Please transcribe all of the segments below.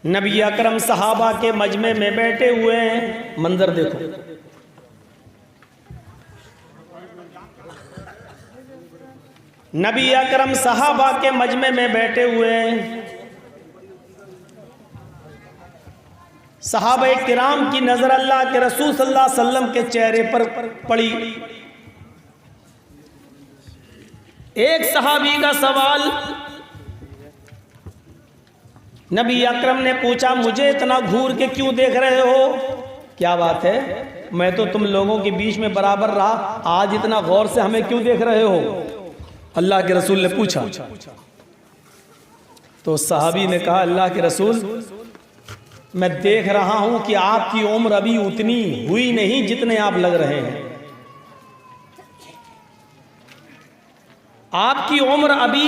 नबी अकरम सहाबा के मजमे में बैठे हुए हैं। मंजर देखो, नबी अकरम सहाबा के मजमे में बैठे हुए हैं। सहाबा किराम की नजर अल्लाह के रसूल सल्लल्लाहु अलैहि वसल्लम के चेहरे पर पड़ी। एक सहाबी का सवाल, नबी अकरम ने पूछा, मुझे इतना घूर के क्यों देख रहे हो? क्या बात है, मैं तो तुम लोगों के बीच में बराबर रहा, आज इतना गौर से हमें क्यों देख रहे हो? अल्लाह के रसूल ने पूछा। तो सहाबी ने कहा, अल्लाह के रसूल, मैं देख रहा हूं कि आपकी उम्र अभी उतनी हुई नहीं जितने आप लग रहे हैं। आपकी उम्र अभी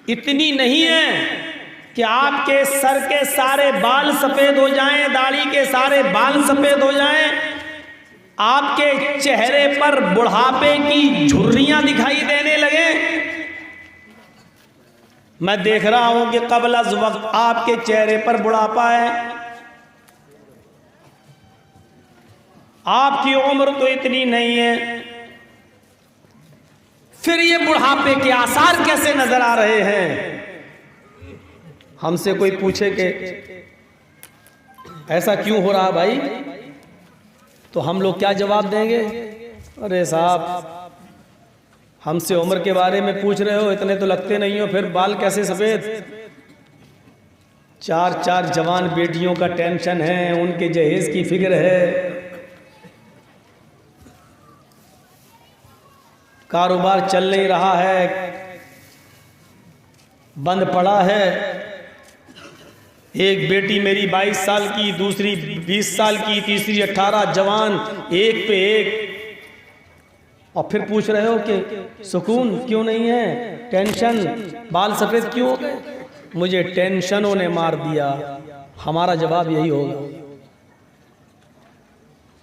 इतनी नहीं है कि आपके सर के सारे बाल सफेद हो जाएं, दाढ़ी के सारे बाल सफेद हो जाएं, आपके चेहरे पर बुढ़ापे की झुर्रियां दिखाई देने लगे। मैं देख रहा हूं कि क़ब्ल अज़ वक्त आपके चेहरे पर बुढ़ापा है। आपकी उम्र तो इतनी नहीं है, फिर ये बुढ़ापे के आसार कैसे नजर आ रहे हैं? हमसे कोई पूछे कि ऐसा क्यों हो रहा भाई, तो हम लोग क्या जवाब देंगे? अरे साहब, हमसे उम्र के बारे में पूछ रहे हो, इतने तो लगते नहीं हो, फिर बाल कैसे सफेद? चार चार जवान बेटियों का टेंशन है, उनके जहेज की फिक्र है, कारोबार चल नहीं रहा है, बंद पड़ा है। एक बेटी मेरी 22 साल की, दूसरी 20 साल की, तीसरी 18, जवान एक पे एक, और फिर पूछ रहे हो कि सुकून क्यों नहीं है, टेंशन, बाल सफेद क्यों हो गए? मुझे टेंशनों ने मार दिया। हमारा जवाब यही होगा।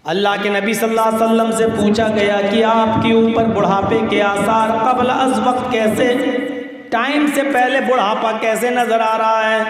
अल्लाह के नबी सल्लल्लाहु अलैहि वसल्लम से पूछा गया कि आपके ऊपर बुढ़ापे के आसार क़ब्ल अज़ वक्त कैसे, टाइम से पहले बुढ़ापा कैसे नजर आ रहा है?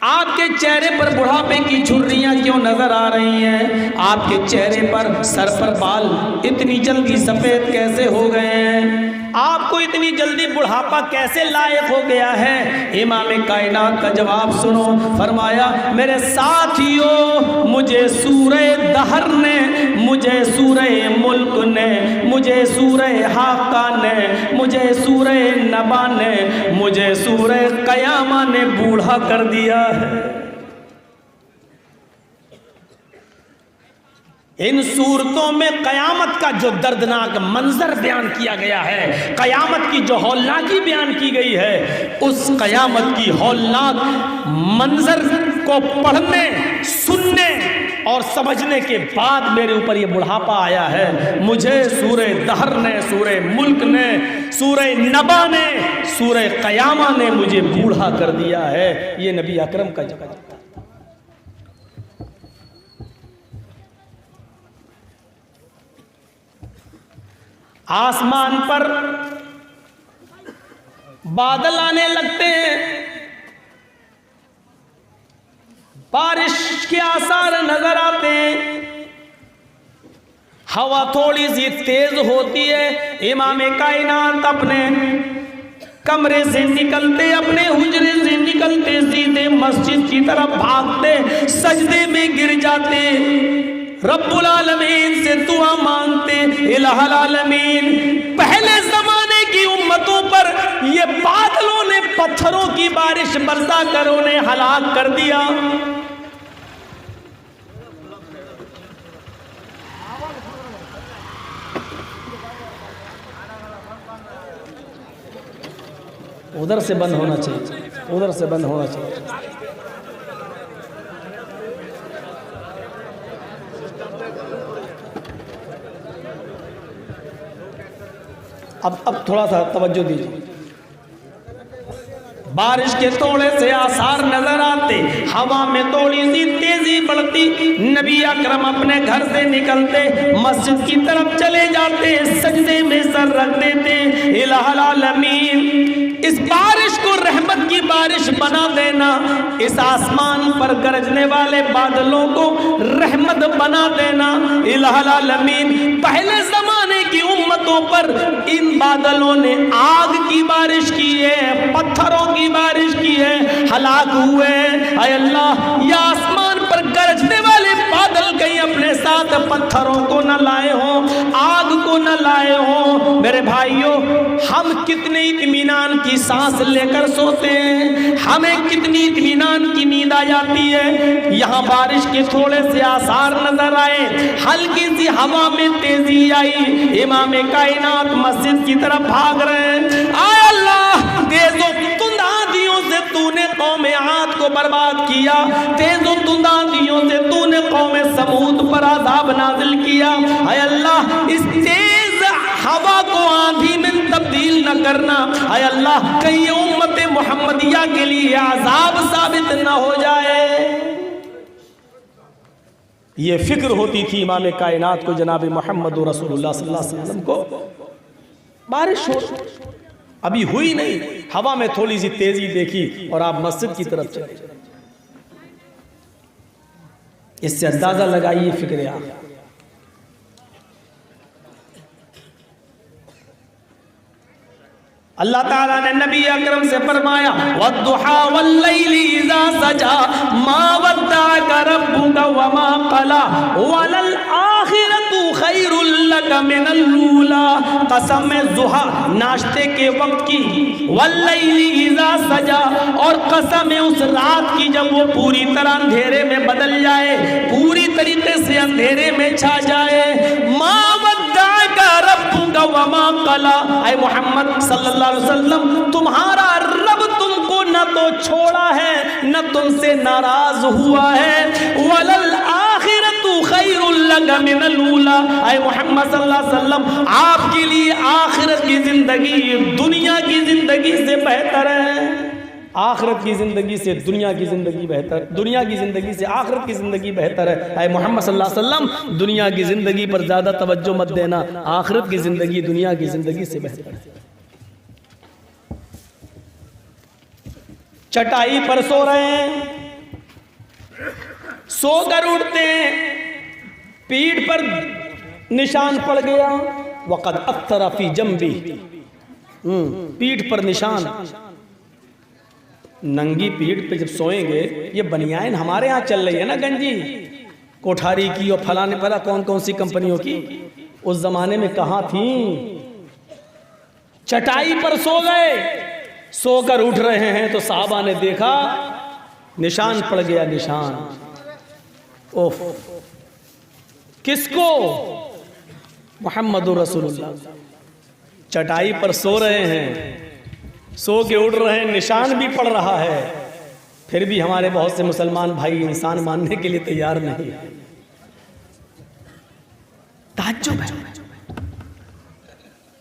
आपके चेहरे पर बुढ़ापे की झुर्रियां क्यों नजर आ रही हैं? आपके चेहरे पर, सर पर बाल इतनी जल्दी सफेद कैसे हो गए हैं? आपको इतनी जल्दी बुढ़ापा कैसे लायक हो गया है? इमाम कायनात का जवाब सुनो। फरमाया, मेरे साथियों, मुझे सूरह दहर ने, मुझे सूरह मुल्क ने, मुझे सूरह हाका ने, मुझे सूरह नबा ने, मुझे सूरह कयामा ने बूढ़ा कर दिया है। इन सूरतों में कयामत का जो दर्दनाक मंजर बयान किया गया है, कयामत की जो हौलनाकी बयान की गई है, उस कयामत की हौलनाक मंजर को पढ़ने, सुनने और समझने के बाद मेरे ऊपर ये बुढ़ापा आया है। मुझे सूरह दहर ने, सूरह मुल्क ने, सूरह नबा ने, सूरह कयामा ने मुझे बूढ़ा कर दिया है। ये नबी अकरम का जवाब। आसमान पर बादल आने लगते हैं, बारिश के आसार नजर आते हैं, हवा थोड़ी सी तेज होती है। इमाम कायनात अपने कमरे से निकलते, अपने हुजरे से निकलते, सीधे मस्जिद की तरफ भागते, सजदे में गिर जाते, रब्बुल आलमीन से दुआ मांगते। इलाहुल आलमीन, पहले जमाने की उम्मतों पर ये बादलों ने पत्थरों की बारिश बरसा कर उन्हें हलाक कर दिया। उधर से बंद होना चाहिए, उधर से बंद होना चाहिए। अब थोड़ा सा तवज्जो दीजिए। बारिश के थोड़े से आसार नजर आते, हवा में थोड़ी सी तेजी बढ़ती, नबी अकरम अपने घर से निकलते, मस्जिद की तरफ चले जाते, सजदे में सर रख देते। इलाहुल आलमीन, इस बारिश को रहमत रहमत की बारिश बना देना, इस आसमान पर गरजने वाले बादलों को रहमत बना देना। इलाहुल आलमीन, पहले जमाने की उम्मतों पर इन बादलों ने आग की बारिश की है, पत्थरों की बारिश की है, हलाक हुए। ऐ अल्लाह, या आसमान पर गरजने वाले बादल कहीं अपने साथ पत्थरों को न लाए हो, आग को न लाए हो। मेरे भाइयों, हम कितने इत्मीनान की सांस लेकर सोते हैं, हमें कितनी इत्मीनान की नींद आ जाती है। यहाँ बारिश के थोड़े से आसार नजर आए, हल्की सी हवा में तेजी आई, इमाम कायनात मस्जिद की तरफ भाग रहे हैं। आय अल्लाह, तेजो तुंद आंधियों से तूने कौम आद को बर्बाद किया, तेजो तुंद आंधियों से तूने कौम समूद पर अज़ाब नाजिल किया। आय अल्लाह, इस तेज हवा को आंधी में तब्दील न करना। आय अल्लाह, कहीं उम्मत मुहम्मदिया के लिए अज़ाब साबित न हो जाए। ये फिक्र होती थी इमाम कायनात को, जनाब मोहम्मद रसूलुल्लाह सल्लल्लाहु अलैहि वसल्लम को। बारिश हो अभी हुई नहीं, हवा में थोड़ी सी तेजी देखी और आप मस्जिद की तरफ चले। इससे अंदाजा लगाइए फिक्र आप। अल्लाह ताला ने नबी अकरम से फरमाया, वद्दुहा वल्लैलि इज़ा सजा मा वद्दअका रब्बुका वमा क़ला वलल आखिरतु खैरुल लक मिनल ऊला। कसम ज़ुहा, नाश्ते के वक्त की, वल्लैलि इज़ा सजा, और कसम उस रात की जब वो पूरी तरह अंधेरे में बदल जाए, पूरी तरीके से अंधेरे में छा जाए। मा वद्दअका रब्बुका वमा क़ला, ऐ मोहम्मद सल्लल्लाहु अलैहि वसल्लम, तुम्हारा रब तुमको न तो छोड़ा है न तुमसे नाराज हुआ है। वलल आखिरतु खैरुल लक मिनल ऊला, ऐ मोहम्मद सल्लल्लाहु अलैहि वसल्लम, आपके लिए आखिरत की जिंदगी दुनिया की जिंदगी से बेहतर है। आखिरत की ज़िंदगी से दुनिया की ज़िंदगी बेहतर, दुनिया की ज़िंदगी से आखिरत की ज़िंदगी बेहतर है। ऐ मोहम्मद सल्लल्लाहु अलैहि वसल्लम, दुनिया की ज़िंदगी पर ज़्यादा तवज्जो मत देना, आखिरत की ज़िंदगी दुनिया की ज़िंदगी से बेहतर है। चटाई पर सो रहे हैं, सोकर उठते हैं, पीठ पर निशान पड़ गया, वक़द अत्तरा फी जंबी, पीठ पर निशान। नंगी पीठ पे जब सोएंगे, ये बनियान हमारे यहाँ चल रही है ना, गंजी कोठारी की और फलाने पता कौन कौन सी कंपनियों की, उस जमाने में कहाँ थी। चटाई पर सो गए, सोकर उठ रहे हैं तो साहबा ने देखा निशान पड़ गया, निशान। ओफ, किसको? मोहम्मदुर रसूलुल्लाह। चटाई पर सो रहे हैं, सो के उठ रहे हैं, निशान भी पड़ रहा है, फिर भी हमारे बहुत से मुसलमान भाई इंसान मानने के लिए तैयार नहीं है। ताज्जुब है।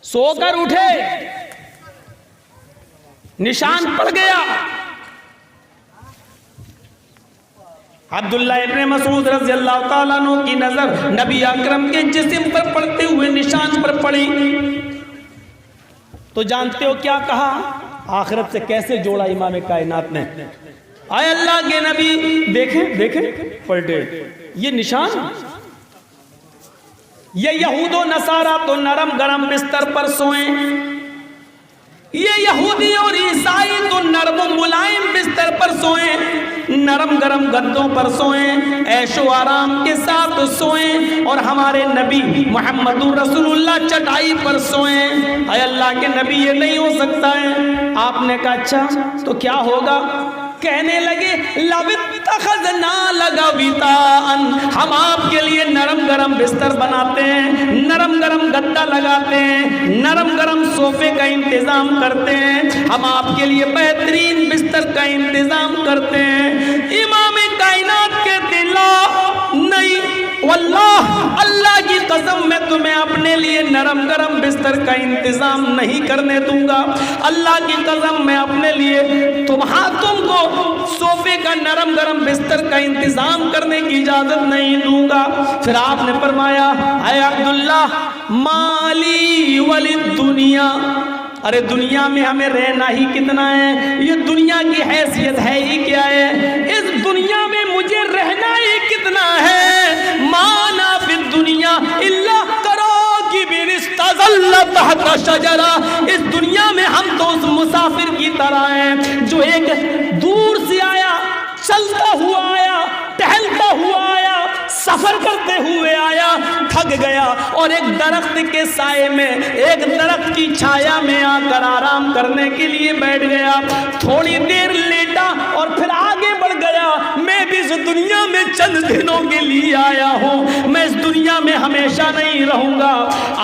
सोकर उठे, निशान पड़ गया। अब्दुल्लाह इब्न मसूद रज़ियल्लाहु ताला अन्हु की नजर नबी अकरम के जिस्म पर पड़ते हुए निशान पर पड़ी, तो जानते हो क्या कहा? आखिरत से कैसे जोड़ा इमाम कायनात ने। आए अल्लाह के नबी, देखे देखे पलटे, ये निशान। ये यहूदो नसारा तो नरम गरम बिस्तर पर सोए, ये यहूदी और ईसाई तो नरम मुलायम बिस्तर पर सोए, नरम गरम गद्दों पर सोए, ऐशो आराम के साथ सोए, और हमारे नबी मोहम्मदुर रसूलुल्लाह चटाई पर सोए। अय अल्लाह के नबी, ये नहीं हो सकता है। आपने कहा अच्छा तो क्या होगा? कहने लगे लवित्तखज़ना लगावितान, हम आपके लिए नरम गरम बिस्तर बनाते हैं, नरम गरम गद्दा लगाते हैं, नरम गरम सोफे का इंतजाम करते हैं, हम आपके लिए बेहतरीन बिस्तर का इंतजाम करते हैं। इमाम कायनात कहते ला, नहीं वल्लाह, अल्लाह की कसम, मैं तुम्हें अपने लिए नरम गरम बिस्तर का इंतजाम नहीं करने दूंगा। अल्लाह की कसम, मैं अपने लिए तुमको सोफे का नरम गरम बिस्तर का इंतजाम करने की इजाजत नहीं दूंगा। फिर आपने फरमाया, ऐ अब्दुल्लाह, माली वलिद दुनिया, अरे दुनिया में हमें रहना ही कितना है, ये दुनिया की हैसियत है ही क्या है, इस दुनिया में मुझे रहना ही कितना है। माना फिर दुनिया इल्ला करो कि शजरा, इस दुनिया में हम तो उस मुसाफिर की तरह हैं जो एक दूर से आया, चलता हुआ आया, टहलता हुआ आया, सफर करते हुए आया, थक गया और एक दरख्त के साए में, एक दरख्त की छाया में आकर आराम करने के लिए बैठ गया। थोड़ी देर लेटा और फिर आगे बढ़ गया। मैं भी इस दुनिया में चंद दिनों के लिए आया हूँ, मैं इस दुनिया में हमेशा नहीं रहूंगा,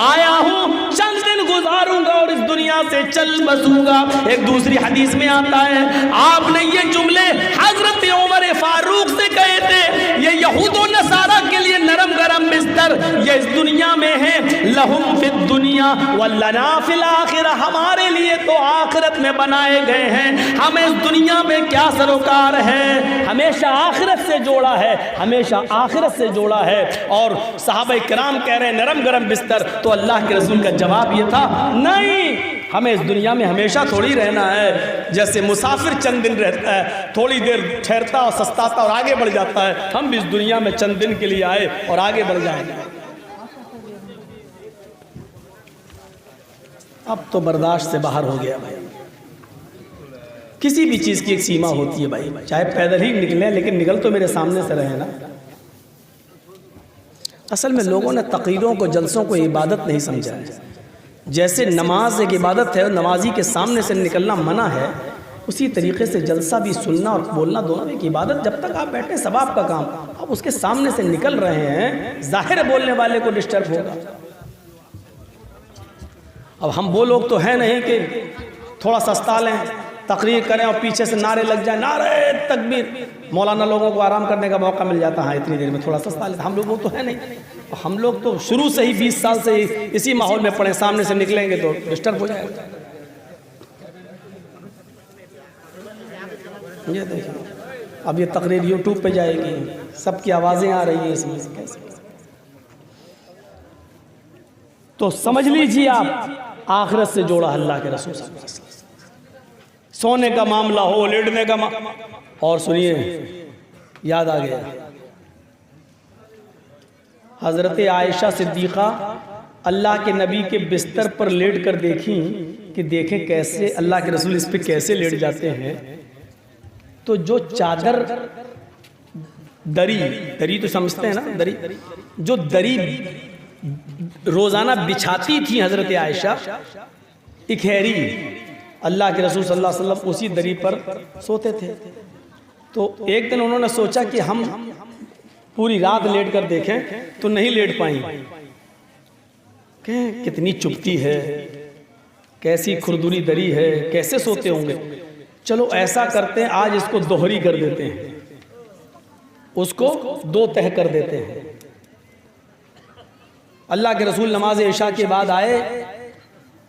आया हूँ चंद दिन गुजारूंगा और इस दुनिया से चल बसूंगा। एक दूसरी हदीस में आता है, आपने ये जुमले हजरत उमर फारूक से कहे थे, ये यहूदो नसारा के लिए नरम गरम बिस्तर ये इस दुनिया में है, लहुम फिद दुनिया वलना फिल आखिरा, हमारे लिए तो आखिरत में बनाए गए हैं, हमें इस दुनिया में क्या सरोकार है, हमेशा आखिरत से जोड़ा है, हमेशा आखिरत से जोड़ा है। और सहाबा किराम कह रहे हैं नरम गरम बिस्तर, तो अल्लाह के रसूल का जवाब ये था, नहीं, हमें इस दुनिया में हमेशा थोड़ी रहना है। जैसे मुसाफिर चंद दिन रहता है, थोड़ी देर ठहरता और सस्ताता और आगे बढ़ जाता है, हम भी इस दुनिया में चंद दिन के लिए आए और आगे बढ़ जाएंगे। अब तो बर्दाश्त से बाहर हो गया भाई, किसी भी चीज़ की एक सीमा होती है भाई, चाहे पैदल ही निकले लेकिन निकल तो मेरे सामने से रहे ना। असल में लोगों ने तकरीरों को, जलसों को इबादत नहीं समझा है। जैसे नमाज एक इबादत है, नमाजी के सामने से निकलना मना है, उसी तरीके से जलसा भी, सुनना और बोलना दोनों एक इबादत। जब तक आप बैठे सब आपका काम, आप उसके सामने से निकल रहे हैं, जाहिर बोलने वाले को डिस्टर्ब होगा। अब हम वो लोग तो हैं नहीं कि थोड़ा सस्ता लें, तकरीर करें और पीछे से नारे लग जाए, नारे तकबीर, मौलाना लोगों को आराम करने का मौका मिल जाता है, हाँ इतनी देर में थोड़ा सस्ता लेते, हम लोग वो तो है नहीं। हम लोग तो शुरू से ही 20 साल से इसी माहौल में पड़े, सामने से निकलेंगे तो डिस्टर्ब हो जाएगा। ये देखिए, अब ये तकरीर यूट्यूब पे जाएगी, सबकी आवाज़ें आ रही हैं इसमें, कैसे? तो समझ लीजिए आप, आखिरत से जोड़ा अल्लाह के रसूल। सोने का मामला हो, लेटने का और सुनिए, याद आ गया, हज़रत आयशा सिद्दीक़ा अल्लाह के नबी के बिस्तर पर लेट कर देखी कि देखें कैसे अल्लाह के रसूल इस पे कैसे लेट जाते हैं। तो जो चादर, दरी तो समझते हैं ना, दरी, जो दरी रोज़ाना बिछाती थी हज़रत आयशा, इखैरी, अल्लाह के रसूल सल्लल्लाहु अलैहि वसल्लम उसी दरी पर सोते थे। तो एक दिन उन्होंने सोचा कि हम पूरी रात लेट कर देखें, तो नहीं लेट पाई, कितनी चुभती है, कैसी खुरदुरी दरी है, कैसे सोते होंगे। चलो ऐसा करते हैं, आज इसको दोहरी कर देते हैं, उसको 2 तह कर देते हैं। अल्लाह के रसूल नमाज इशा के बाद आए,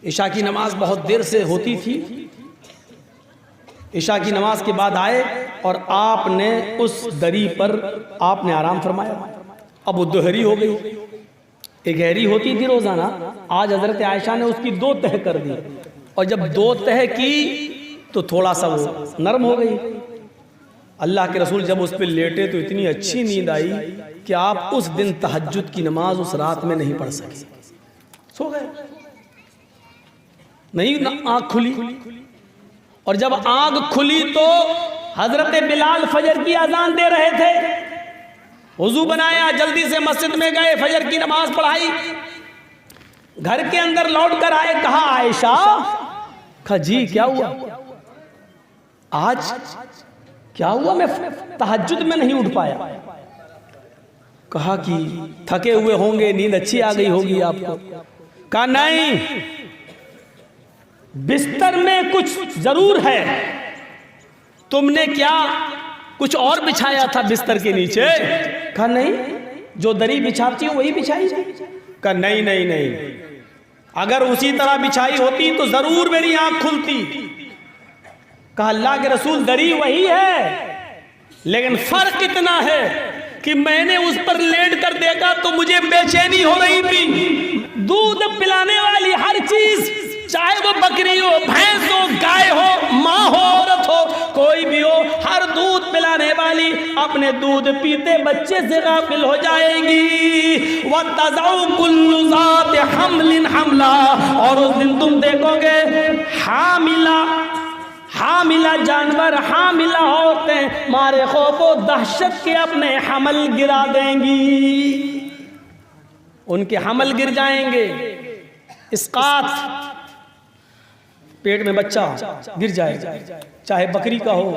इशा की नमाज बहुत देर से होती थी, इशा की नमाज के बाद आए और आपने उस दरी पर आपने आराम फरमाया। अब वो दोहरी हो गई, एक गहरी होती थी रोज़ाना, आज हज़रत आयशा ने उसकी 2 तह कर दी, और जब 2 तह की तो थोड़ा सा वो नरम हो गई। अल्लाह के रसूल जब उस पर लेटे तो इतनी अच्छी नींद आई कि आप उस दिन तहज्जुद की नमाज उस रात में नहीं पढ़ सके, सो गए, नहीं आँख खुली। और जब आँख खुली तो हजरत बिलाल फजर की अजान दे रहे थे, वुजू बनाया, जल्दी से मस्जिद में गए, फजर की नमाज पढ़ाई, घर के अंदर लौट कर आए, कहा आयशा, कहा जी क्या हुआ, आज क्या हुआ, मैं तहज्जुद में नहीं उठ पाया। कहा कि थके हुए होंगे, नींद अच्छी आ गई होगी आपको। कहा नहीं, बिस्तर में कुछ जरूर है, तुमने क्या कुछ और बिछाया था बिस्तर के नीचे। कहा नहीं, जो दरी बिछाती हो वही बिछाई। कहा नहीं नहीं नहीं, अगर उसी तरह बिछाई होती तो जरूर मेरी आंख खुलती। कहा अल्लाह के रसूल, दरी वही है, लेकिन फर्क इतना है कि मैंने उस पर लेट कर देखा तो मुझे बेचैनी हो रही थी, दूध पिलाने वाली हर चीज चाहे वो बकरी हो, भैंस हो, गाय हो, माँ हो, औरत हो, कोई भी हो, हर दूध पिलाने वाली अपने दूध पीते बच्चे से गाफिल हो जाएगी। वतज़उ कुल्लु ज़ात हमलिन हमला, और उस दिन तुम देखोगे हामिला जानवर, हामिला औरतें मारे खौफो दहशत के अपने हमल गिरा देंगी, उनके हमल गिर जाएंगे। इस्कात, पेट में बच्चा गिर जाएगा, चाहे बकरी का हो,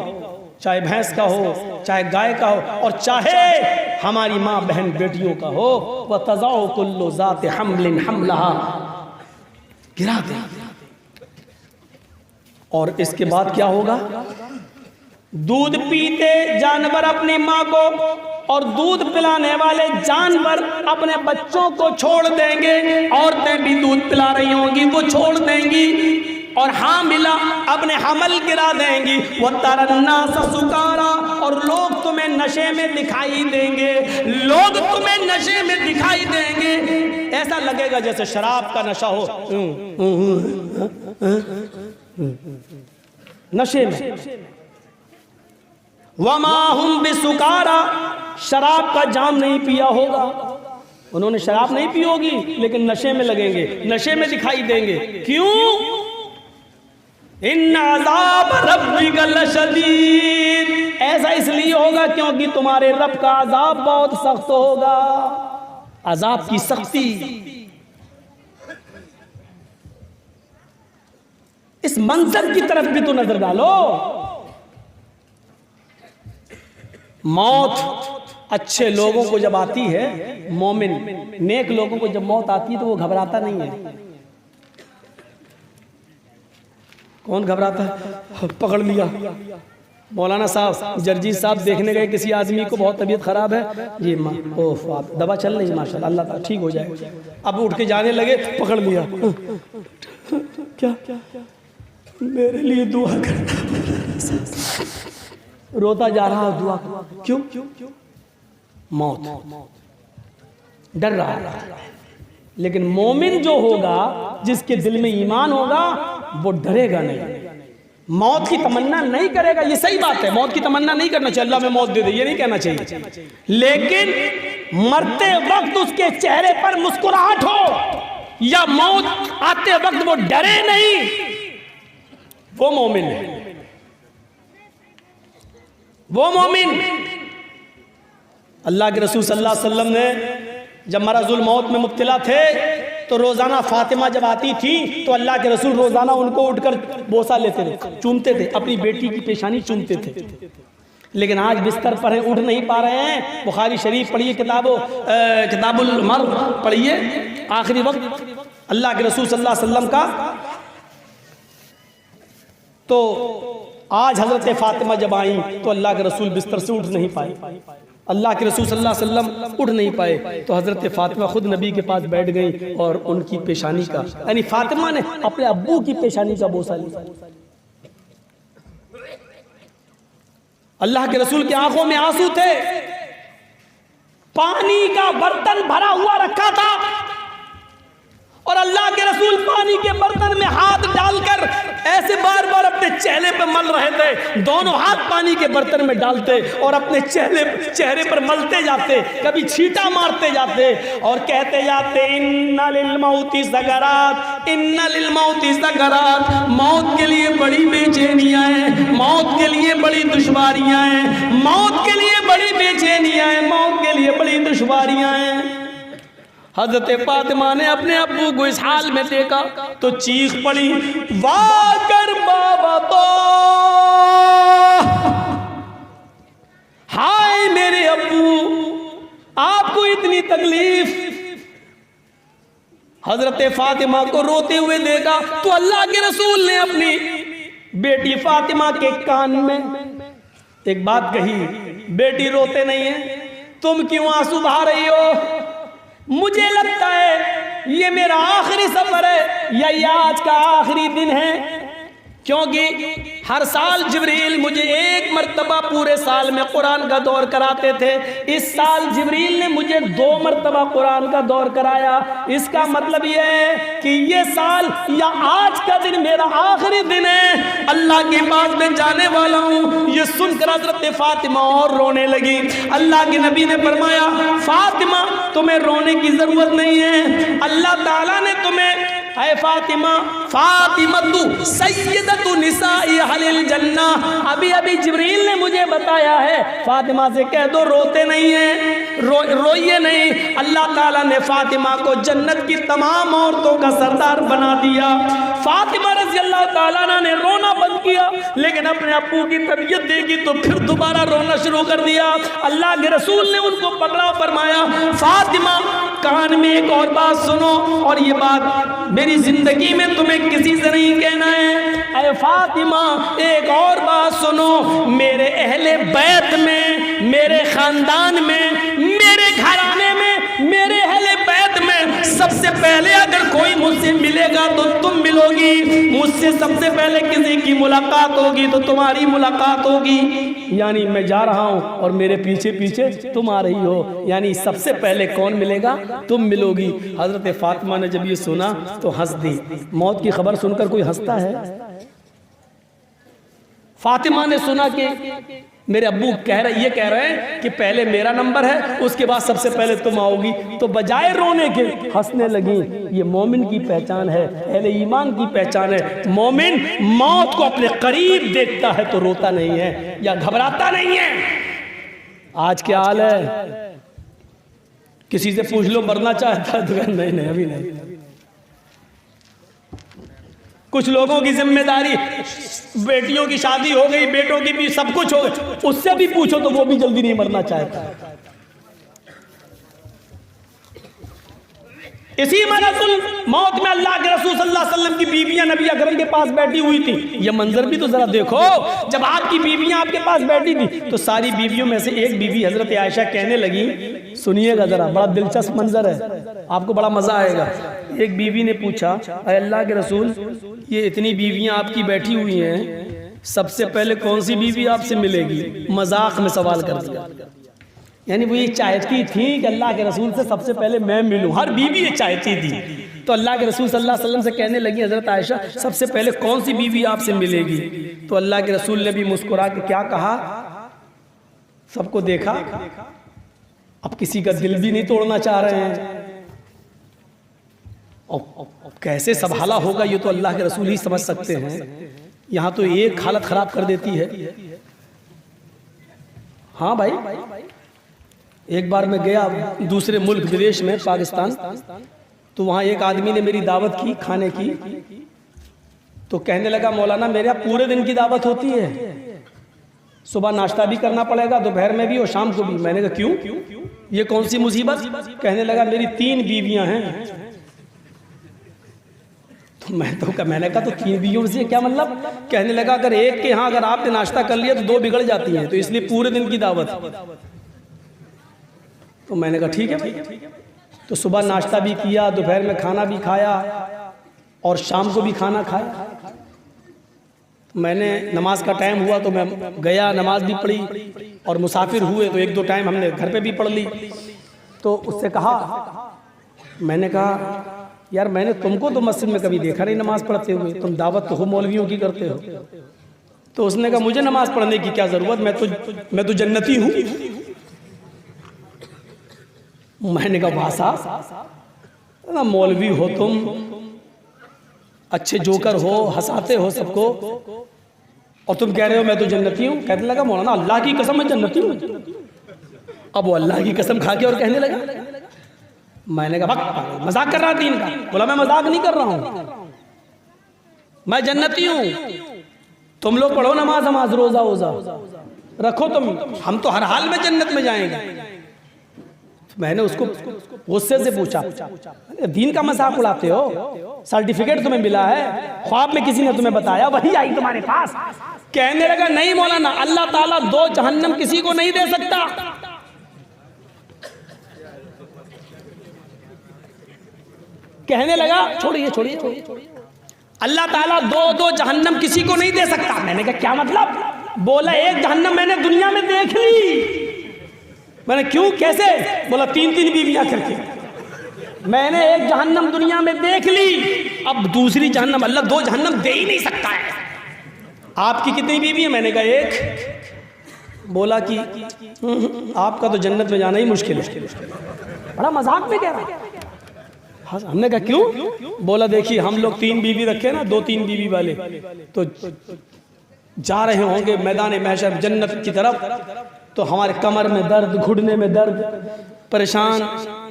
चाहे भैंस का हो, चाहे गाय का हो, और चाहे हमारी माँ बहन बेटियों का हो। वतज़उ कुल्लु ज़ात हमलिन हमलहा, गिरा दे। और इसके बाद क्या होगा? दूध पीते जानवर अपनी माँ को और दूध पिलाने वाले जानवर अपने बच्चों को छोड़ देंगे। औरतें भी दूध पिला रही होंगी, वो छोड़ देंगी, और हामिला अपने हमल गिरा देंगी। वो तरन्नास सुकारा, और लोग तुम्हें नशे में दिखाई देंगे, लोग तुम्हें नशे में दिखाई देंगे। ऐसा लगेगा जैसे शराब का नशा हो, नशे में। वमा हुम बिसुकारा, शराब का जाम नहीं पिया होगा, उन्होंने शराब नहीं पी होगी, लेकिन नशे में लगेंगे, नशे में दिखाई देंगे। क्यों? इन्ना अज़ाब रब्बिका लशदीद, ऐसा इसलिए होगा क्योंकि तुम्हारे रब का अजाब बहुत सख्त होगा। अजाब की सख्ती, इस मंजर की तरफ भी तो नजर डालो। मौत अच्छे लोगों को जब आती है, मोमिन नेक लोगों को जब मौत आती है तो वो घबराता नहीं है। कौन घबराता है? पकड़ लिया। मौलाना साहब, जर्जी साहब देखने गए किसी आदमी को, बहुत तबीयत खराब है जी, माँ ओह आप दवा चल रही माशाल्लाह, अल्लाह ताला ठीक हो जाए। अब उठ के जाने लगे, पकड़ लिया। क्या मेरे लिए दुआ कर, रोता जा रहा है, दुआ क्यों? मौत, डर रहा है। लेकिन मोमिन जो होगा, जिसके दिल में ईमान होगा, वो डरेगा नहीं, मौत की तमन्ना नहीं करेगा। ये सही बात है, मौत की तमन्ना नहीं करना चाहिए, अल्लाह में मौत दे दे, ये नहीं कहना चाहिए। लेकिन मरते वक्त उसके चेहरे पर मुस्कुराहट हो, या मौत आते वक्त वो डरे नहीं, वो मोमिन है। वो मोमिन, अल्लाह के रसूल सल्लल्लाहु अलैहि वसल्लम ने जब मरज़ुल मौत में मुब्तला थे तो रोजाना फातिमा जब आती थी तो अल्लाह के रसूल रोजाना उनको उठकर बोसा लेते थे, चूमते थे, अपनी बेटी की पेशानी चूमते थे। लेकिन आज बिस्तर पर हैं, उठ नहीं पा रहे हैं। बुखारी शरीफ पढ़िए, किताबुल मर्द पढ़िए, आखिरी वक्त अल्लाह के रसूल सल्लल्लाहु अलैहि वसल्लम का। तो आज हजरत फातिमा जब आई तो अल्लाह के रसूल बिस्तर से उठ नहीं पाए, अल्लाह के रसूल सल्लल्लाहु अलैहि वसल्लम उठ नहीं पाए। तो हजरत फातिमा खुद नबी के पास बैठ गई और उनकी पेशानी का, यानी फातिमा ने अपने अब्बू की पेशानी का बोसा लिया। अल्लाह के रसूल की आंखों में आंसू थे, पानी का बर्तन भरा हुआ रखा था और अल्लाह के रसूल पानी के बर्तन में हाथ डालकर ऐसे बार बार अपने चेहरे पर मल रहे थे। दोनों हाथ पानी के बर्तन में डालते और अपने चेहरे पर मलते जाते, कभी छींटा मारते जाते और कहते जाते, इन्ना लिल मौति सकरात, इन्ना लिल मौति सकरात। मौत के लिए बड़ी बेचैनियां हैं, मौत के लिए बड़ी दुश्वारियां हैं, मौत के लिए बड़ी बेचैनियां हैं, मौत के लिए बड़ी दुश्वारियां हैं। हजरत फातिमा ने अपने अब्बू को इस हाल में देखा तो चीख पड़ी, वाह कर बाबा, तो हाय मेरे अब्बू, आपको इतनी तकलीफ। हजरत फातिमा को रोते हुए देखा तो अल्लाह के रसूल ने अपनी बेटी फातिमा के कान में एक बात कही, बेटी रोते नहीं है, तुम क्यों आंसू बहा रही हो? मुझे लगता है ये मेरा आखिरी सफर है या ये आज का आखिरी दिन है। क्योंकि हर साल जिब्रील मुझे एक मर्तबा पूरे साल में कुरान का दौर कराते थे। इस साल जिब्रील ने मुझे 2 मर्तबा कुरान का दौर कराया। इसका मतलब यह है कि ये साल या आज का दिन मेरा आखिरी दिन है, अल्लाह के पास में जाने वाला हूँ। ये सुनकर हज़रत फातिमा और रोने लगी। अल्लाह के नबी ने फरमाया, फातिमा तुम्हें रोने की जरूरत नहीं है, अल्लाह ताला ने तुम्हें, ऐ फातिमा, फातिमतु सय्यदतु निसाई अहलिल जन्ना, अभी अभी जिब्रील ने मुझे बताया है, फातिमा से कह दो रोते नहीं है, रोइए नहीं। अल्लाह ताला ने फातिमा को जन्नत की तमाम औरतों का सरदार बना दिया। फातिमा रज़ी अल्लाह ताला ने रोना बंद किया, लेकिन अपने अब्बू की तबीयत देखी तो फिर दोबारा रोना शुरू कर दिया। अल्लाह के रसूल ने उनको पकड़ा, फरमाया, फातिमा कान में एक और बात सुनो, और ये बात मेरी जिंदगी में तुम्हें किसी से नहीं कहना है। ऐ फातिमा एक और बात सुनो, मेरे अहले बैत में, मेरे खानदान में, मेरे घराने में, मेरे अहले बैत में सबसे पहले अगर कोई मुझसे मिलेगा तो तुम मिलोगी, मुझसे सबसे पहले किसी की मुलाकात होगी तो तुम्हारी मुलाकात होगी। यानी मैं जा रहा हूँ और मेरे पीछे पीछे तुम आ रही हो, यानी सबसे पहले कौन मिलेगा, तुम मिलोगी। हजरत फातिमा ने जब ये सुना तो हंस दी। मौत की खबर सुनकर कोई हंसता है? फातिमा ने सुना कि मेरे अब्बू ये कह रहे हैं कि पहले मेरा नंबर है, उसके बाद सबसे पहले तुम आओगी, तो बजाय रोने के हंसने लगी। ये मोमिन की पहचान है, अहले ईमान की पहचान है। मोमिन मौत को अपने करीब देखता है तो रोता नहीं है या घबराता नहीं है। आज क्या हाल है, किसी से पूछ लो मरना चाहता है तो नहीं अभी नहीं। कुछ लोगों की जिम्मेदारी, बेटियों की शादी हो गई, बेटों की भी सब कुछ हो गई, उससे भी पूछो तो वो भी जल्दी नहीं मरना चाहता। इसी मरज़ुल मौत में अल्लाह के रसूल सल्लल्लाहु अलैहि वसल्लम की बीवियां नबी अकरम के पास बैठी हुई थी। ये मंजर भी तो जरा देखो, जब आपकी बीवियां आपके पास बैठी थी तो सारी बीवियों में से एक बीवी हजरत आयशा कहने लगी, सुनिएगा जरा, बड़ा दिलचस्प मंजर है, आपको बड़ा मजा आएगा। एक बीवी ने पूछा, अल्लाह के रसूल ये इतनी बीवियां आपकी बैठी हुई हैं, सबसे पहले कौन सी बीवी आपसे मिलेगी? मजाक में सवाल कर दिया। यानी वो ये चाहती थी कि अल्लाह के रसूल से सबसे पहले मैं मिलूं, हर बीवी ये चाहती थी। तो अल्लाह के रसूल सल्लल्लाहु अलैहि वसल्लम से कहने लगी, हजरत आयशा सबसे पहले कौन सी बीवी आपसे मिलेगी? तो अल्लाह के रसूल ने भी मुस्कुरा के क्या कहा, सबको देखा, अब किसी का दिल भी नहीं तोड़ना चाह रहे हैं, और कैसे संभाला होगा ये तो अल्लाह के रसूल ही समझ सकते हैं। यहाँ तो एक हालत खराब कर देती है। हाँ भाई, एक बार मैं गया दूसरे मुल्क, विदेश में, पाकिस्तान, तो वहाँ एक आदमी ने मेरी दावत की खाने की, तो कहने लगा, मौलाना मेरे यहाँ पूरे दिन की दावत होती है, सुबह नाश्ता भी करना पड़ेगा, दोपहर में भी और शाम को भी। मैंने कहा क्यों, ये कौन सी मुसीबत? कहने लगा मेरी 3 बीवियां हैं। तो मैंने कहा तो 3 बीवियों से क्या मतलब? कहने लगा अगर एक के यहाँ अगर आपने नाश्ता कर लिया तो 2 बिगड़ जाती हैं, तो इसलिए पूरे दिन की दावत। तो मैंने कहा ठीक है भाई। तो सुबह नाश्ता भी किया, दोपहर में खाना भी खाया और शाम को भी खाना खाया। मैंने नमाज का टाइम हुआ तो मैं गया, नमाज भी पढ़ी, और मुसाफिर हुए तो 1-2 टाइम हमने घर पे भी पढ़ ली। तो उससे कहा, मैंने कहा यार मैंने तुमको तो मस्जिद में कभी देखा नहीं नमाज पढ़ते हुए, तुम दावत तो हो मौलवियों की करते हो। तो उसने कहा मुझे नमाज पढ़ने की क्या जरूरत, मैं तो जन्नती हूँ। मैंने कहा भाषा, मौलवी हो तुम, अच्छे जोकर हो, हंसाते हो सबको, और तुम कह रहे हो मैं तो जन्नती हूँ। कहने लगा मौलाना अल्लाह की कसम मैं जन्नती हूँ। अब वो अल्लाह की कसम खा के और कहने लगा। मैंने कहा मजाक कर रहा दीन का? बोला मैं मजाक नहीं कर रहा हूँ, मैं जन्नती हूँ। तुम लोग पढ़ो नमाज रोजा वोजा रखो तुम, हम तो हर हाल में जन्नत में जाएंगे। तो मैंने उसको गुस्से से पूछा, दीन का मजाक उड़ाते हो? सर्टिफिकेट तुम्हें मिला है, ख्वाब में किसी ने तुम्हें बताया, वही आई तुम्हारे पास? कहने लगा नहीं मौलाना, अल्लाह ताला 2 जहन्नम किसी को नहीं दे सकता। कहने लगा छोड़िए, अल्लाह ताला दो दो जहन्नम किसी को नहीं दे सकता। मैंने कहा क्या मतलब? बोला एक जहन्नम मैंने दुनिया में देख ली। मैंने क्यों, कैसे? बोला 3-3 बीवियां करके मैंने एक जहन्नम दुनिया में देख ली, अब दूसरी जहन्नम अल्लाह 2 जहन्नम दे ही नहीं सकता है। आपकी कितनी बीवी है? मैंने कहा एक। बोला कि आपका तो जन्नत में जाना ही मुश्किल है। बड़ा मजाक में कह रहा है। हमने कहा क्यों? बोला देखिए हम लोग 3 बीवी रखे ना, 2-3 बीवी वाले, तो जा रहे होंगे मैदान महशर जन्नत की तरफ, तो हमारे कमर में दर्द, घुटने में दर्द, परेशान,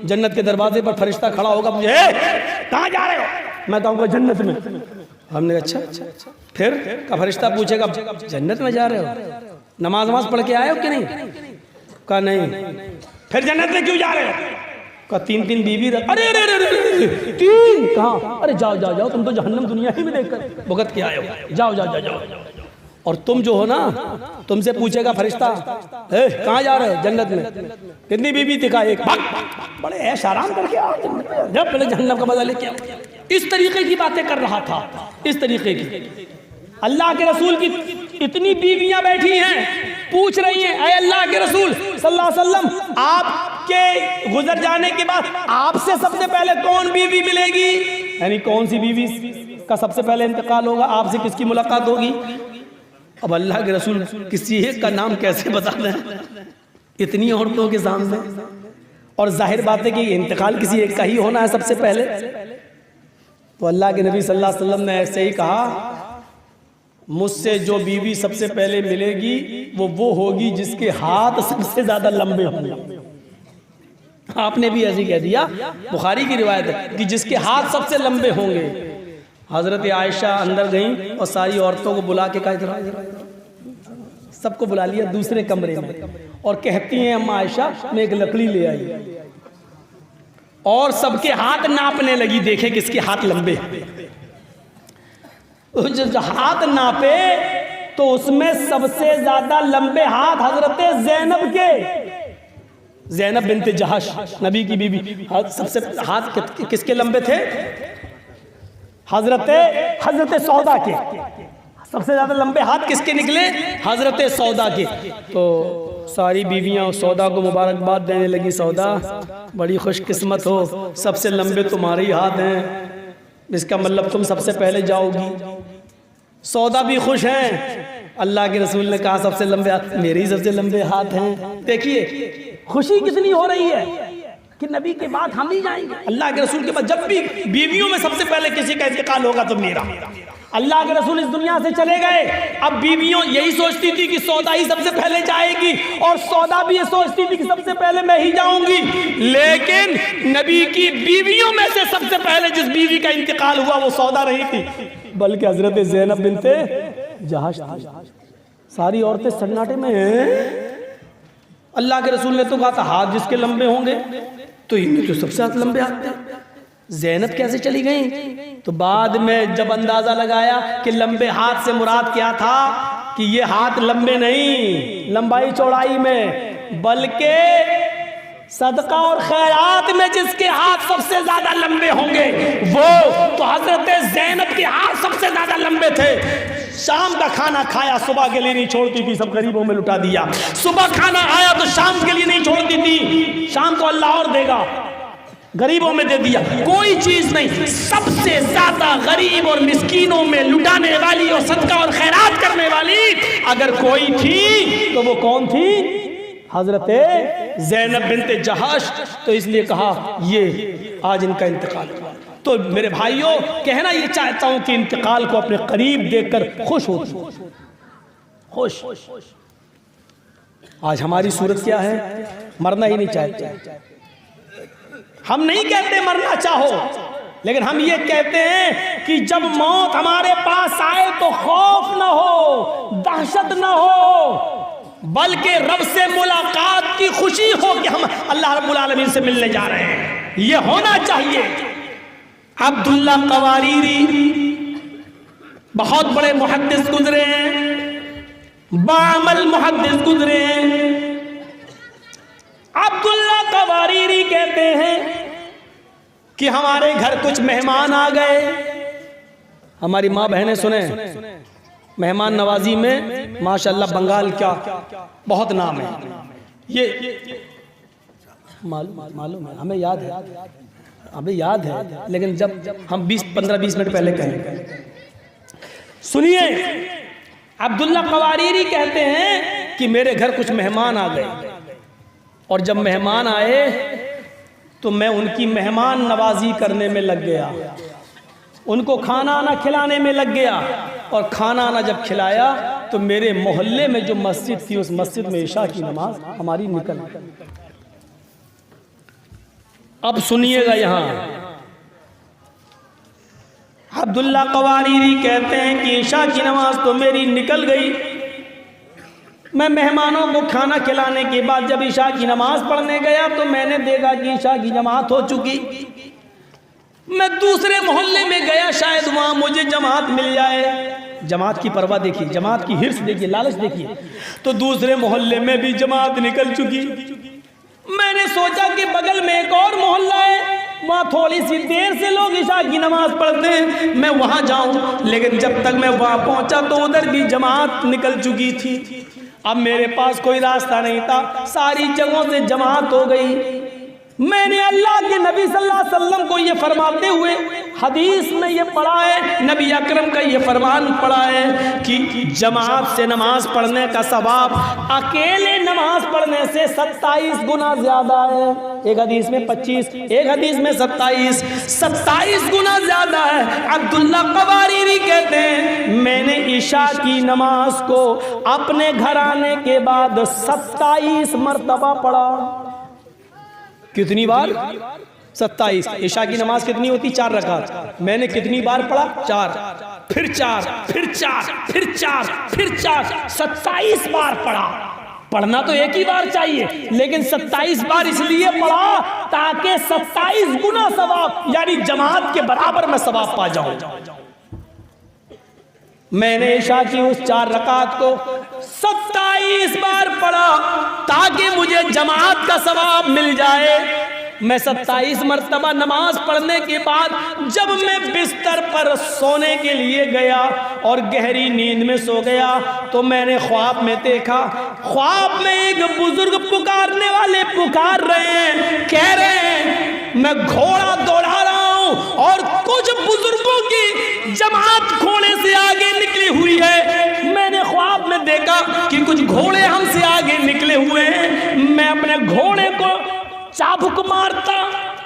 जन्नत के दरवाजे पर फरिश्ता खड़ा होगा, मुझे कहाँ जा रहे हो? मैं कहूँगा जन्नत में। हमने अच्छा फिर का फरिश्ता पूछेगा जन्नत में जा रहे हो, नमाज पढ़ के आए हो कि नहीं? कहा नहीं। फिर जन्नत में क्यों जा रहे हो? कहा 3-3 बीवी। अरे अरे अरे 3 कहाँ? अरे जाओ जाओ जाओ, तुम तो जहन्नम दुनिया ही में देखकर भुगत के आए हो, जाओ जाओ जाओ जाओ। और तुम जो हो ना, तुमसे पूछेगा फरिश्ता कहाँ जा रहे हो? जन्नत में। कितनी बीवी? दिखा एक। बड़े ऐश आराम करके आओ, जब पहले जहन्नम का मजा लेके आओ। इस तरीके की बातें कर रहा था, इस तरीके की। अल्लाह के रसूल की इतनी बीवियां बैठी हैं, पूछ रही हैं अरे अल्लाह के रसूल सल्लल्लाहु अलैहि वसल्लम, आपके गुजर जाने के बाद आपसे सबसे पहले कौन बीवी मिलेगी? यानी कौन सी बीवी का सबसे पहले इंतकाल होगा, आपसे किसकी मुलाकात होगी? अब अल्लाह के रसूल किसी एक का नाम कैसे बता दें इतनी औरतों के सामने? और जाहिर बात है कि इंतकाल किसी एक का ही होना है सबसे पहले। तो अल्लाह के नबी सल्लल्लाहु अलैहि वसल्लम ने ऐसे ही कहा, मुझसे जो बीवी सबसे पहले मिलेगी वो होगी जिसके हाथ सबसे ज्यादा लंबे होंगे। आपने भी ऐसे कह दिया, बुखारी की रिवायत है कि जिसके हाथ सबसे लंबे होंगे। हजरत आयशा अंदर गई और सारी औरतों को बुला के कहा, सबको बुला लिया दूसरे कमरे में, और कहती हैं अम्मा आयशा मैं एक लकड़ी ले आई और सबके हाथ नापने लगी, देखे किसके हाथ लंबे। जो हाथ नापे तो उसमें सबसे ज्यादा लंबे हाथ हजरत ज़ैनब के, ज़ैनब बिन्ते जहश नबी की बीवी, सबसे हाथ किसके लंबे थे? हजरत सौदा के। सबसे ज्यादा लंबे हाथ किसके निकले? हजरत सौदा के। तो सारी बीवियां सौदा को मुबारकबाद देने लगी, सौदा बड़ी खुशकिस्मत हो, सबसे लंबे तुम्हारे ही हाथ हैं, इसका मतलब तुम सबसे पहले जाओगी। सौदा भी खुश हैं, अल्लाह के रसूल ने कहा सबसे लंबे हाथ मेरे ही सबसे लंबे हाथ हैं। देखिए खुशी कितनी हो रही है कि नबी के बाद हम ही जाएंगे, अल्लाह के रसूल के बाद। जब भी बीवियों में सबसे पहले किसी का इंतकाल होगा तो मेरा। अल्लाह के रसूल इस दुनिया से चले गए, अब बीवियों यही सोचती थी कि सौदा ही सबसे पहले जाएगी, और सौदा भी ये सोचती थी कि सबसे पहले मैं ही जाऊंगी। लेकिन नबी की बीवियों में से सबसे पहले जिस बीवी का इंतकाल हुआ वो सौदा नहीं थी, बल्कि हजरत ज़ैनब बिन्ते जहश। सारी औरतें सन्नाटे में हैं। अल्लाह के रसूल ने तो कहा था हाथ जिसके लंबे होंगे, तो इनके तो सबसे हाथ लंबे हाथ थे। ज़ैनब कैसे चली गई? तो बाद में जब अंदाजा लगाया कि लंबे हाथ से मुराद क्या था, कि ये हाथ लंबे नहीं लंबाई चौड़ाई में, बल्कि सदका और खैरात में जिसके हाथ सबसे ज्यादा लंबे होंगे वो, तो हजरत ज़ैनब के हाथ सबसे ज्यादा लंबे थे। शाम का खाना खाया, सुबह के लिए नहीं छोड़ती थी, सब गरीबों में लुटा दिया। सुबह खाना आया तो शाम के लिए नहीं छोड़ती थी, शाम को अल्लाह और देगा, गरीबों में दे दिया। कोई चीज नहीं, सबसे ज्यादा गरीब और मिस्कीनों में लुटाने वाली और सदका और खैरात करने वाली अगर कोई थी तो वो कौन थी? हजरत ज़ैनब बिन्ते जहश। तो इसलिए कहा ये आज इनका इंतकाल हुआ। तो मेरे भाइयों, कहना ये चाहता हूं कि इंतकाल को अपने करीब देखकर खुश हो, खुश। आज हमारी सूरत क्या है? मरना ही नहीं चाहते। हम नहीं कहते मरना चाहो, लेकिन हम ये कहते हैं कि जब मौत हमारे पास आए तो खौफ ना हो, दहशत ना हो, बल्कि रब से मुलाकात की खुशी हो कि हम अल्लाह रब्बुल आलमीन से मिलने जा रहे हैं। ये होना चाहिए। अब्दुल्ला कवारीरी बहुत बड़े मुहद्दिस गुजरे हैं, बामल मुहद्दिस गुजरे हैं। अब्दुल्ला कवारीरी कहते हैं कि हमारे घर कुछ मेहमान आ गए, हमारी माँ बहनें सुने, मेहमान नवाजी में माशाल्लाह बंगाल का बहुत नाम है। ये मालूम है, हमें याद है, लेकिन जब हम 15-20 मिनट पहले कहें। सुनिए, अब्दुल्ला कवारीरी कहते हैं कि मेरे घर कुछ मेहमान आ गए, और जब मेहमान आए तो मैं उनकी मेहमान नवाजी करने में लग गया, उनको खाना आना खिलाने में लग गया। और खाना आना जब खिलाया तो मेरे मोहल्ले में जो मस्जिद थी, उस मस्जिद में इशा की नमाज हमारी निकल गई। अब सुनिएगा, यहाँ अब्दुल्ला कवारीरी कहते हैं कि इशा की नमाज तो मेरी निकल गई। मैं मेहमानों को खाना खिलाने के बाद जब इशा की नमाज पढ़ने गया तो मैंने देखा कि इशा की जमात हो चुकी। मैं दूसरे मोहल्ले में गया, शायद वहां मुझे जमात मिल जाए। जमात की परवाह देखिए, जमात की हिर्स देखिए, लालच देखिए। तो दूसरे मोहल्ले में भी जमात निकल चुकी। मैंने सोचा कि बगल में एक और मोहल्ला है, वहाँ थोड़ी सी देर से लोग इशा की नमाज पढ़ते हैं, मैं वहाँ जाऊं। लेकिन जब तक मैं वहाँ पहुँचा तो उधर भी जमात निकल चुकी थी। अब मेरे पास कोई रास्ता नहीं था, सारी जगहों से जमात हो गई। मैंने अल्लाह के नबी सल्लल्लाहु अलैहि वसल्लम को ये फरमाते हुए हदीस में ये पढ़ा है, नबी अकरम का ये फरमान पढ़ा है कि जमात से नमाज पढ़ने का सवाब अकेले नमाज पढ़ने से 27 गुना ज्यादा है। एक हदीस में 25, एक हदीस में 27 गुना ज्यादा है। अब्दुल्ला कवारीरी कहते हैं मैंने इशा की नमाज को अपने घर आने के बाद 27 मरतबा पढ़ा। कितनी बार? 27। इशा की नमाज कितनी होती? 4 रकात। मैंने कितनी बार पढ़ा? 4, फिर 4, फिर 4, फिर 4, फिर 4, 27 बार पढ़ा। पढ़ना तो एक ही बार चाहिए, लेकिन 27 बार इसलिए पढ़ा ताकि 27 गुना सवाब, यानी जमात के बराबर मैं सवाब पा जाऊं। मैंने इशा की उस 4 रकात को 27 बार पढ़ा ताकि मुझे जमात का सवाब मिल जाए। मैं 27 मरतबा नमाज पढ़ने के बाद जब मैं बिस्तर पर सोने के लिए गया और गहरी नींद में सो गया तो मैंने ख्वाब में देखा, ख्वाब में एक बुजुर्ग पुकारने वाले पुकार रहे हैं, कह रहे हैं मैं घोड़ा दौड़ा रहा हूं और कुछ बुजुर्गों की जमात घोड़े से आगे निकली हुई है। मैंने ख्वाब में देखा कि कुछ घोड़े हमसे आगे निकले हुए हैं। मैं अपने घोड़े को चाबुक मारता,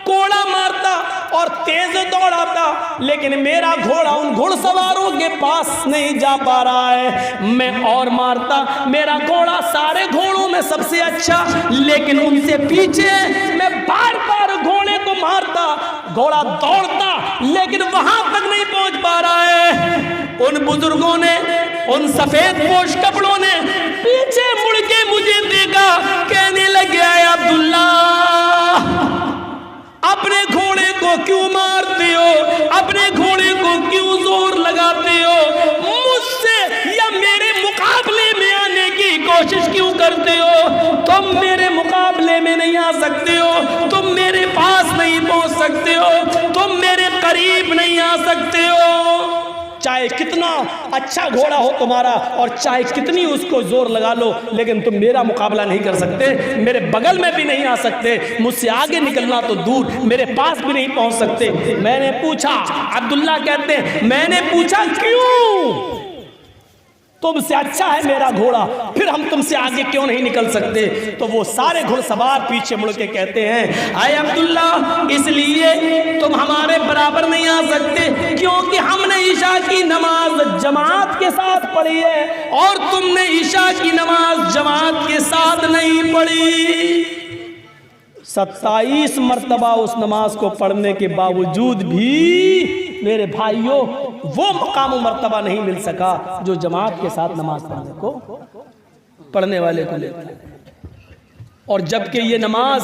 कोड़ा मारता और तेज दौड़ाता, लेकिन मेरा घोड़ा उन घुड़सवारों के पास नहीं जा पा रहा है। मैं और मारता, मेरा घोड़ा सारे घोड़ों में सबसे अच्छा, लेकिन उनसे पीछे मैं बार बार घोड़े को मारता, घोड़ा दौड़ता लेकिन वहां तक नहीं पहुंच पा रहा है। उन बुजुर्गों ने, उन सफेद पोश कपड़ों ने पीछे मुड़ के मुझे देखा, कहने लगे अब्दुल्ला अपने घोड़े को क्यों मारते हो, अपने घोड़े को क्यों जोर लगाते हो, मुझसे या मेरे मुकाबले में आने की कोशिश क्यों करते हो? तुम मेरे मुकाबले में नहीं आ सकते हो, तुम मेरे पास नहीं पहुंच सकते हो, तुम मेरे करीब नहीं आ सकते हो। चाहे कितना अच्छा घोड़ा हो तुम्हारा और चाहे कितनी उसको जोर लगा लो, लेकिन तुम मेरा मुकाबला नहीं कर सकते, मेरे बगल में भी नहीं आ सकते, मुझसे आगे निकलना तो दूर, मेरे पास भी नहीं पहुंच सकते। मैंने पूछा, अब्दुल्ला कहते हैं मैंने पूछा क्यों? तुमसे अच्छा है मेरा घोड़ा, फिर हम तुमसे आगे क्यों नहीं निकल सकते? तो वो सारे घुड़सवार पीछे मुड़ के कहते हैं आए अब्दुल्ला, इसलिए तुम हमारे बराबर नहीं आ सकते क्योंकि हमने इशा की नमाज जमात के साथ पढ़ी है और तुमने इशा की नमाज जमात के साथ नहीं पढ़ी। 27 मरतबा उस नमाज को पढ़ने के बावजूद भी मेरे भाइयों वो मकाम मर्तबा नहीं मिल सका जो जमात के साथ नमाज पढ़ने वाले को लेता है। और जबकि ये नमाज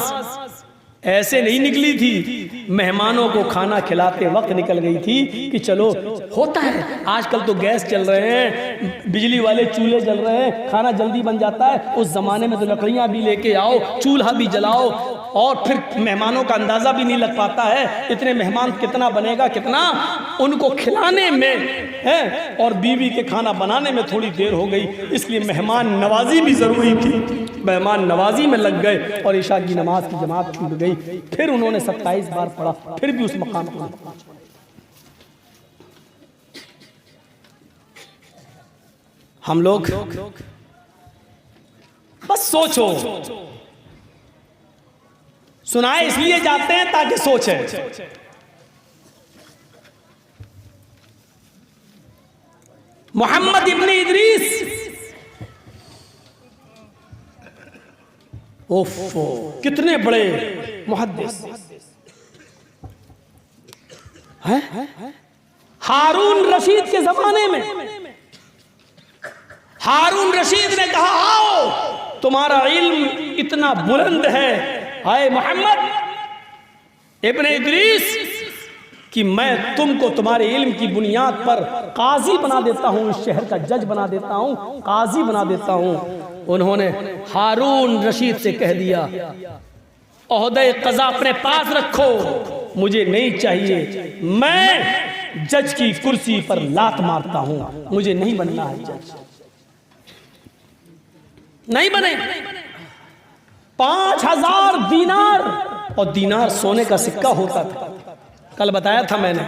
ऐसे नहीं निकली थी, मेहमानों को खाना खिलाते वक्त निकल गई थी कि चलो होता है, आजकल तो गैस चल रहे हैं, बिजली वाले चूल्हे जल रहे हैं, खाना जल्दी बन जाता है। उस जमाने में तो लकड़ियां भी लेके आओ, चूल्हा भी जलाओ और फिर मेहमानों का अंदाजा भी नहीं लग पाता है, इतने मेहमान कितना बनेगा कितना। उनको खिलाने में है और बीवी के खाना बनाने में थोड़ी देर हो गई, इसलिए मेहमान नवाजी भी ज़रूरी थी। मेहमान नवाजी में लग गए और इशा की नमाज की जमात छूट गई। फिर उन्होंने 27 बार पढ़ा, फिर भी उस मकाम को नहीं पहुंचा। हम लोग बस सोचो, सुनाए इसलिए जाते हैं ताकि सोचें। मोहम्मद इब्ने इदरीस, ओफो कितने बड़े मुहद्दिस हैं। हारून रशीद के जमाने में हारून रशीद ने कहा, आओ तुम्हारा इल्म इतना बुलंद है हाय मोहम्मद इब्ने इदरीस कि मैं तुमको तुम्हारे इल्म की बुनियाद पर काजी बना देता हूँ, इस शहर का जज बना देता हूँ, काजी बना देता हूँ। उन्होंने हारून रशीद से कह दिया, ओहदे क़ज़ा अपने पास रखो, मुझे नहीं चाहिए, मैं जज की कुर्सी पर लात मारता हूँ, मुझे नहीं बनना है जज। नहीं बने। 5000 दीनार, और दीनार सोने का सिक्का होता था, कल बताया था मैंने।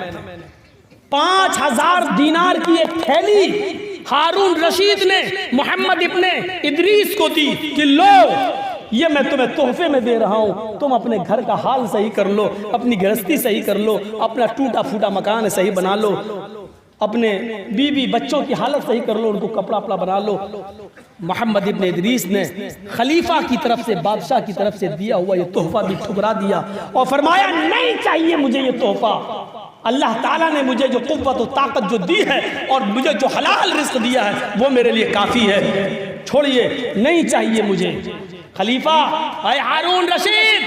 5000 दीनार की एक थैली हारून रशीद ने मोहम्मद इब्ने इदरीस को दी कि लो, ये मैं तुम्हें तोहफे में दे रहा हूं, तुम अपने घर का हाल सही कर लो, अपनी गृहस्थी सही कर लो, अपना टूटा फूटा मकान सही बना लो, अपने बीवी बच्चों की हालत सही कर लो, उनको कपड़ा वपड़ा बना लो। मोहम्मद इब्ने इदरीस ने खलीफा की तरफ से, बादशाह की तरफ से दिया हुआ ये तोहफा भी ठुकरा दिया और फरमाया, नहीं चाहिए मुझे ये तोहफा। अल्लाह ताला ने मुझे जो कुव्वत और ताकत जो दी है और मुझे जो हलाल रिज़्क़ दिया है वो मेरे लिए काफ़ी है, छोड़िए, नहीं चाहिए मुझे। खलीफा भाई हारून रशीद,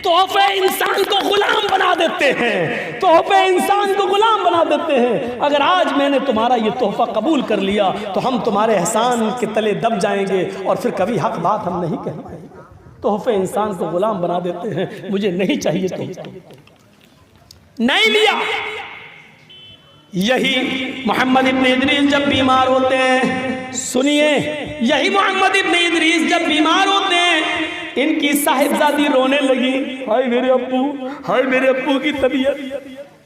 तोहफे इंसान को गुलाम बना देते हैं, तोहफे इंसान को गुलाम बना देते हैं। अगर आज मैंने तुम्हारा ये तोहफा कबूल कर लिया तो हम तुम्हारे एहसान के तले दब जाएंगे और फिर कभी हक बात हम नहीं कहेंगे। तोहफे इंसान को गुलाम बना देते हैं, मुझे नहीं चाहिए तोहफा, नहीं लिया। यही मोहम्मद इब्ने इदरीस जब बीमार होते हैं, सुनिए, यही मोहम्मद इब्ने इदरीस जब बीमार होते हैं, इनकी साहिबजादी रोने लगी, हाय मेरे अब्बू, हाय मेरे अब्बू की तबीयत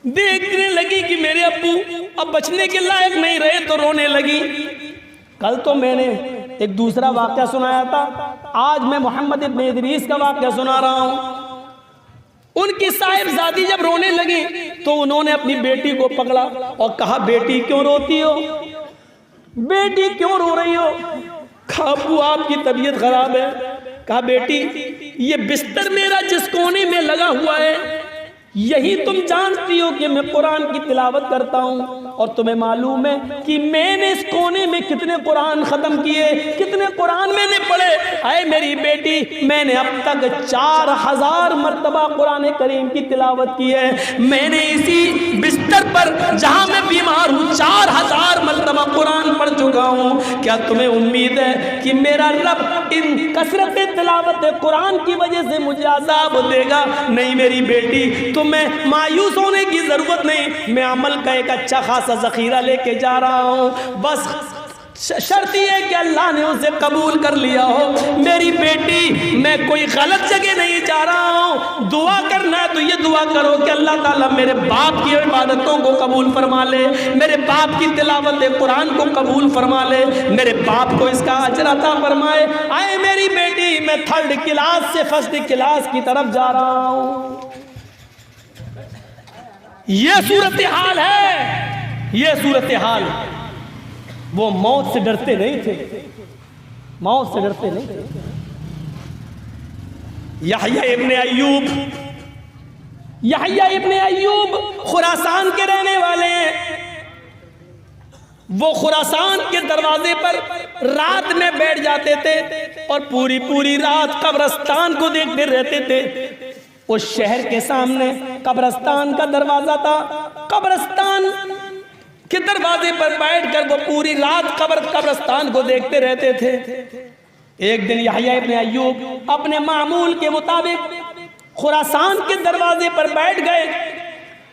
देखने लगी कि मेरे अब्बू अब बचने के लायक नहीं रहे, तो रोने लगी। कल तो मैंने एक दूसरा वाक़या सुनाया था, आज मैं मोहम्मद इब्ने इदरीस का वाक़या सुना रहा हूँ। उनकी साहिबजादी जब रोने लगी तो उन्होंने अपनी बेटी को पकड़ा और कहा, बेटी क्यों रोती हो, बेटी क्यों रो रही हो? कहा, अब्बू आपकी तबीयत खराब है। कहा, बेटी ये बिस्तर मेरा जिस कोने में लगा हुआ है, यही तुम जानती हो कि मैं कुरान की तिलावत करता हूँ और तुम्हें मालूम है कि मैंने इस कोने में कितने कुरान ख़त्म किए, कितने कुरान मैंने पढ़े। अरे मेरी बेटी, मैंने अब तक 4000 मरतबा कुरान करीम की तिलावत की है। मैंने इसी बिस्तर पर जहाँ मैं बीमार हूँ 4000 मरतबा कुरान पढ़ चुका हूँ। क्या तुम्हें उम्मीद है कि मेरा रब इन कसरत तिलावत कुरान की वजह से मुझे अज़ाब देगा? नहीं मेरी बेटी, तुम्हें मायूस होने की जरूरत नहीं, मैं अमल का एक अच्छा खासा जखीरा लेके जा रहा हूँ। बस शर्त यह है कि अल्लाह ने उसे कबूल कर लिया हो। मेरी बेटी, मैं कोई गलत जगह नहीं जा रहा हूँ। दुआ करना है तो ये दुआ करो कि अल्लाह ताला मेरे बाप की इबादतों को कबूल फरमा ले, मेरे बाप की तिलावत कुरान को कबूल फरमा ले, मेरे बाप को इसका अजर अता फरमाए। आए मेरी बेटी, मैं 3rd क्लास से 1st क्लास की तरफ जा रहा हूँ। ये सूरत हाल है, ये सूरत हाल। वो मौत से डरते नहीं थे, मौत से डरते नहीं थे। यहया इब्ने अय्यूब, यहया इब्ने अय्यूब खुरासान के रहने वाले हैं। वो खुरासान के दरवाजे पर रात में बैठ जाते थे और पूरी पूरी रात कब्रिस्तान को देखते रहते थे। उस शहर के सामने कब्रिस्तान का दरवाजा था। कब्रिस्तान के दरवाजे पर बैठकर वो पूरी रात कब्रिस्तान को देखते रहते थे। एक दिन यहया इब्ने अय्यूब अपने मामूल के मुताबिक खुरासान के दरवाजे पर बैठ गए।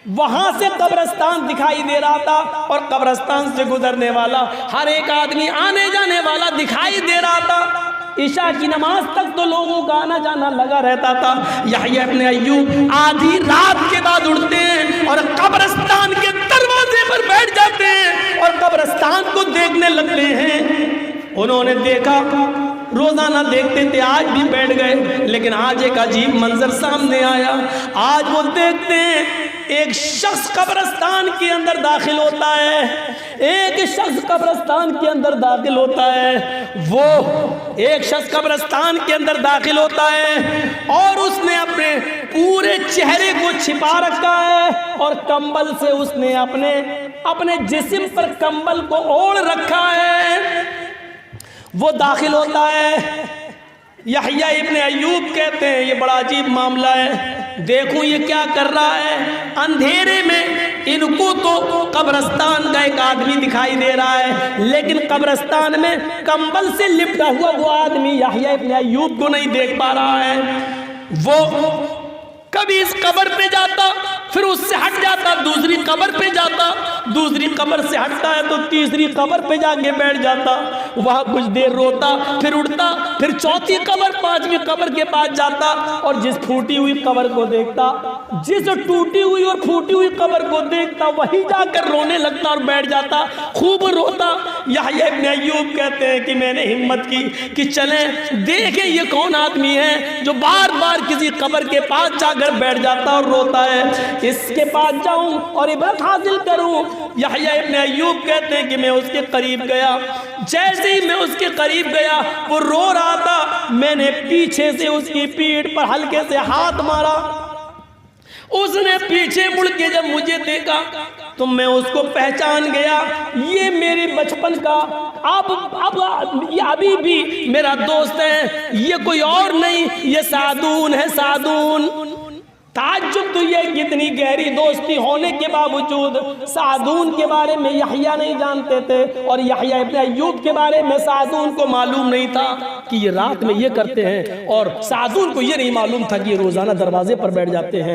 वहां से कब्रिस्तान दिखाई दे रहा था और कब्रिस्तान से गुजरने वाला हर एक आदमी आने जाने वाला दिखाई दे रहा था। ईशा की नमाज तक तो लोगों का आना जाना लगा रहता था। यहया इब्ने अय्यूब आधी रात के बाद उठते हैं और कब्रिस्तान के दरवाजे पर बैठ जाते हैं और कब्रिस्तान को देखने लगते हैं। उन्होंने देखा, रोजाना देखते थे, आज भी बैठ गए, लेकिन आज एक अजीब मंजर सामने आया। आज वो देखते हैं एक शख्स कब्रिस्तान के अंदर दाखिल होता है, एक शख्स कब्रिस्तान के अंदर दाखिल होता है। वो एक शख्स कब्रिस्तान के अंदर दाखिल होता है और उसने अपने पूरे चेहरे को छिपा रखा है और कंबल से उसने अपने जिस्म पर कंबल को ओढ़ रखा है। वो दाखिल होता है। यहया इब्ने अय्यूब कहते हैं ये बड़ा अजीब मामला है, देखो ये क्या कर रहा है। अंधेरे में इनको तो कब्रिस्तान का एक आदमी दिखाई दे रहा है, लेकिन कब्रिस्तान में कंबल से लिपटा हुआ वो आदमी यहया इब्ने अय्यूब को नहीं देख पा रहा है। वो कभी इस कब्र पे जाता, फिर उससे हट जाता, दूसरी कब्र पे जाता, दूसरी कब्र से हटता है तो तीसरी कब्र पे जाके बैठ जाता, वहां कुछ देर रोता, फिर उठता, फिर चौथी कब्र, पांचवी कब्र के पास जाता और जिस फूटी हुई कब्र को देखता, जिस टूटी हुई और फूटी हुई कब्र को देखता, वहीं जाकर रोने लगता और बैठ जाता, खूब रोता। यहया इब्ने अय्यूब कहते हैं कि मैंने हिम्मत की कि चलें देखें ये कौन आदमी है जो बार बार किसी कब्र के पास जाकर बैठ जाता और रोता है, इसके पास जाऊं और इबरत हासिल करूं। यहया इब्ने अय्यूब कहते हैं कि मैं उसके करीब गया। जैसे ही मैं उसके करीब गया, वो रो रहा था, मैंने पीछे से उसकी पीठ पर हल्के से हाथ मारा। उसने पीछे मुड़ के जब मुझे देखा तो मैं उसको पहचान गया, ये मेरे बचपन का अब ये अभी भी मेरा दोस्त है, ये कोई और नहीं, ये सादून है, सादून। ताज्जुब तो ये कितनी गहरी दोस्ती होने के बावजूद सादून के बारे में यहया नहीं जानते थे और यहया इब्ने अय्यूब के बारे में सादून को मालूम नहीं था कि ये रात में ये करते हैं, और सादून को ये नहीं मालूम था कि ये रोजाना दरवाजे पर बैठ जाते हैं।